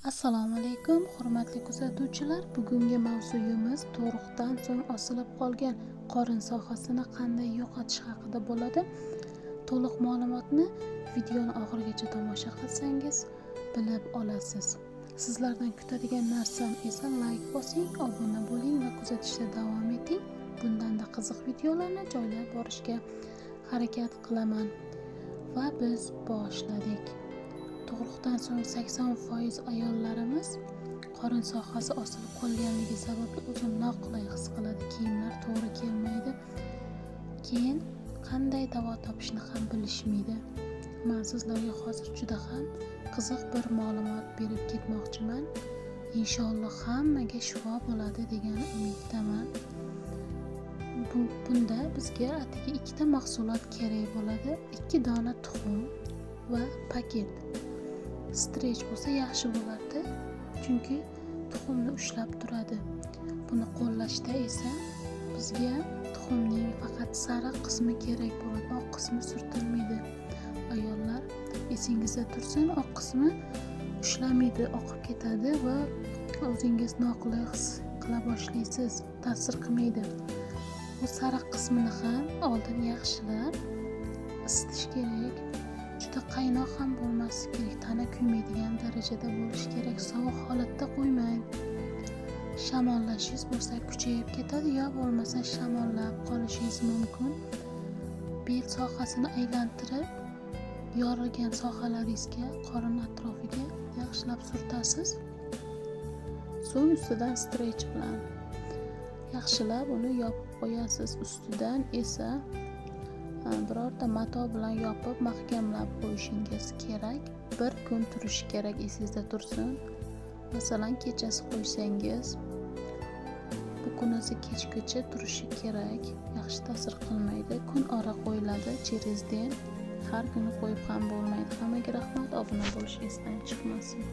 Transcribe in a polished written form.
Assalomu alaykum, hurmatli kuzatuvchilar. Bugungi mavzuyimiz tug'ruqdan so'ng osilib qolgan qorin sohasini qanday yo'qotish haqida bo'ladi. To'liq ma'lumotni videoni oxirigacha tomosha qilsangiz bilib olasiz. Sizlardan kutadigan narsam esa like bosing, obuna bo'ling va kuzatishda davom eting. Bundanda qiziq videolarni joylab borishga harakat qilaman. Va biz boshladik. Tug'ruqdan so'ng 80% ayollarimiz qorin sohasi osilib qolganligi sababli o'zini noqulay his qiladi. Kiyimlar to'g'ri kelmaydi. Keyin qanday davo topishni ham bilishmaydi. Men sizlarga hozir juda ham qiziq bir ma'lumot berib ketmoqchiman. Inshaalloh hammaga shifo bo'ladi degan umiddaman. Bunda bizga atigi ikkita mahsulot kerak bo'ladi. 2 dona tuxum va paket. Strech bo'lsa yaxshi bo'lardi, chunki tuxumni ushlab turadi. Buni qo'llashda esa bizga tuxumning faqat sariq qismi kerak bo'ladi, oq qismi surtilmaydi. Ayollar, esingizda tursin, oq qismi ushlamaydi, oqib ketadi va o'zingiz noqulay his qila boshlaysiz, ta'sir qilmaydi. Bu sariq qismini ham oldin yaxshilab isitish kerak. Juda qaynoq ham bo'lmasligi kerak, tana kuymaydigan darajada bo'lishi kerak. Sovuq holatda qo'ymang. Shamollashingiz bo'lsa kuchayib ketadi, yo bo'lmasa shamollab qolishingiz mumkin. Bel sohasini aylantirib, yorilgan sohalaringizga, qorin atrofiga yaxshilab surtasiz. So'ng ustidan strech bilan yaxshilab uni yopib qo'yasiz. Ustidan esa birorta mato bilan yopib mahkamlab qo'yishingiz kerak. 1 kun turishi kerak, esingizda tursin. Masalan, kechasi qo'ysangiz, bu kunisi kechgacha turishi kerak. Yaxshi ta'sir qilmaydi. Kun ora qo'yiladi, через день. Har kuni qo'yib ham bo'lmaydi. Hammaga rahmat, obuna bo'lish esdan chiqmasin.